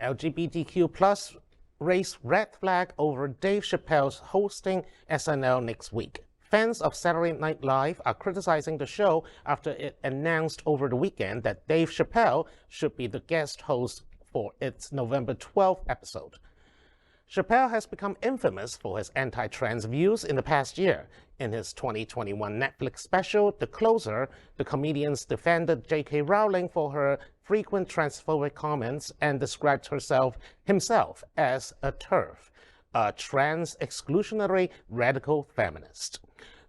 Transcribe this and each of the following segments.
LGBTQ plus raised red flag over Dave Chappelle's hosting SNL next week. Fans of Saturday Night Live are criticizing the show after it announced over the weekend that Dave Chappelle should be the guest host for its November 12th episode. Chappelle has become infamous for his anti-trans views in the past year. In his 2021 Netflix special, The Closer, the comedians defended J.K. Rowling for her frequent transphobic comments and described himself as a TERF, a trans-exclusionary radical feminist.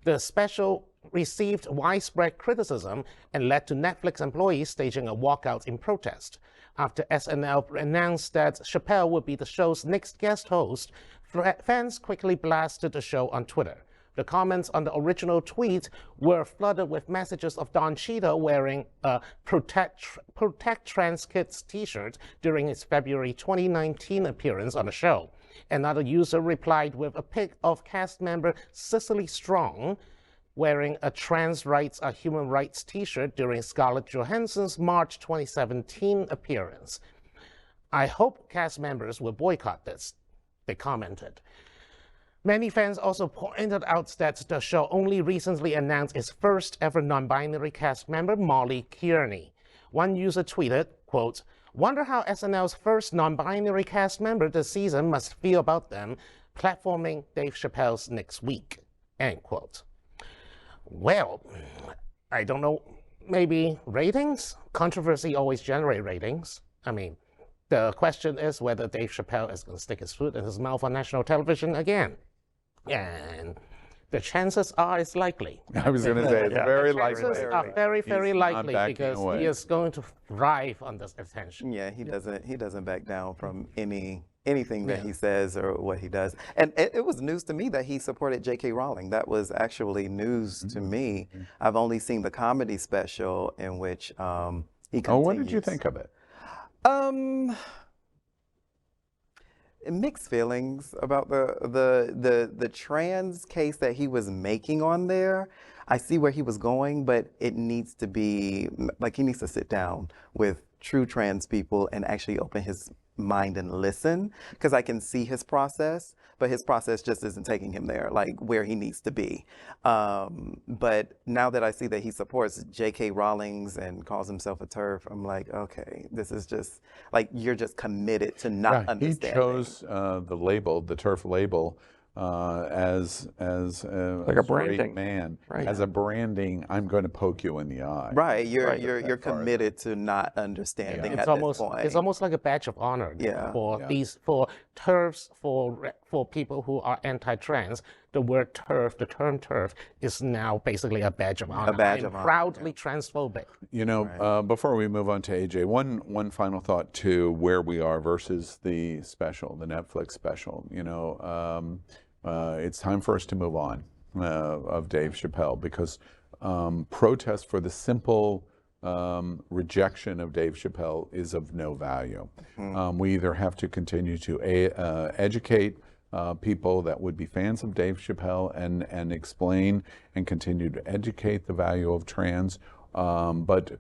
The special received widespread criticism and led to Netflix employees staging a walkout in protest. After SNL announced that Chappelle would be the show's next guest host, fans quickly blasted the show on Twitter. The comments on the original tweet were flooded with messages of Don Cheadle wearing a Protect Trans Kids t-shirt during his February 2019 appearance on the show. Another user replied with a pic of cast member Cecily Strong wearing a trans rights are human rights t-shirt during Scarlett Johansson's March 2017 appearance. "I hope cast members will boycott this," they commented. Many fans also pointed out that the show only recently announced its first ever non-binary cast member, Molly Kearney. One user tweeted, quote, "Wonder how SNL's first non-binary cast member this season must feel about them platforming Dave Chappelle's next week," end quote. Well, I don't know, maybe ratings? Controversy always generates ratings. I mean, the question is whether Dave Chappelle is going to stick his foot in his mouth on national television again. And the chances are it's likely. I was going to say, it's very likely. The chances are very, very likely because he is going to thrive on this attention. Yeah, he doesn't back down from anything that he says or what he does. And it was news to me that he supported J.K. Rowling. That was actually news to me. I've only seen the comedy special in which he continues. Oh, what did you think of it? Mixed feelings about the trans case that he was making on there. I see where he was going, but it needs to be, like, he needs to sit down with true trans people and actually open his mind and listen, because I can see his process, but his process just isn't taking him there, like where he needs to be. But now that I see that he supports J.K. Rowling's and calls himself a TERF, I'm like, okay, this is just like, you're just committed to not understanding. He chose the label, the TERF label, as like a branding man, as a branding. I'm going to poke you in the eye. Right, you're committed to not understanding. It's almost like a badge of honor. For TERFs, for people who are anti-trans. The word TERF, the term TERF, is now basically a badge of honor. A badge of honor. Proudly transphobic. You know, before we move on to AJ, one final thought to where we are versus the special, the Netflix special. You know, it's time for us to move on of Dave Chappelle, because protest for the simple rejection of Dave Chappelle is of no value. We either have to continue to educate people that would be fans of Dave Chappelle and explain and continue to educate the value of trans, but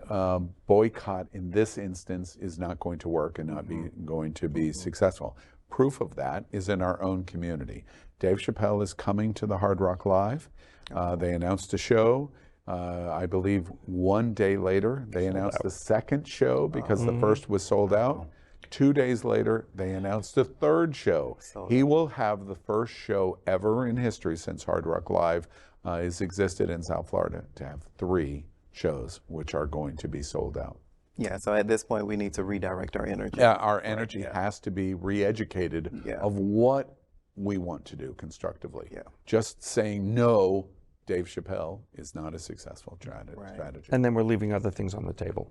boycott in this instance is not going to work and not going to be successful. Proof of that is in our own community. Dave Chappelle is coming to the Hard Rock Live. They announced a show. I believe one day later, they announced the second show because the first was sold out. 2 days later, they announced a third show. He will have the first show ever in history since Hard Rock Live has existed in South Florida to have 3 shows, which are going to be sold out. Yeah, so at this point, we need to redirect our energy. Yeah, our energy has to be re-educated of what we want to do constructively. Just saying no, Dave Chappelle, is not a successful strategy. And then we're leaving other things on the table.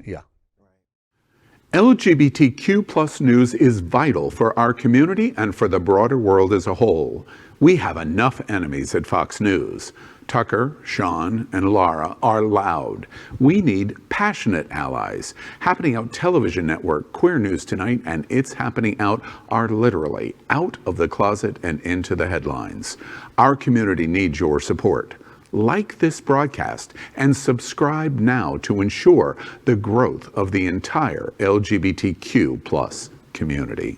LGBTQ plus news is vital for our community and for the broader world as a whole. We have enough enemies at Fox News. Tucker, Sean, and Laura are loud. We need passionate allies. Happening Out Television Network, Queer News Tonight, and It's Happening Out are literally out of the closet and into the headlines. Our community needs your support. Like this broadcast and subscribe now to ensure the growth of the entire LGBTQ plus community.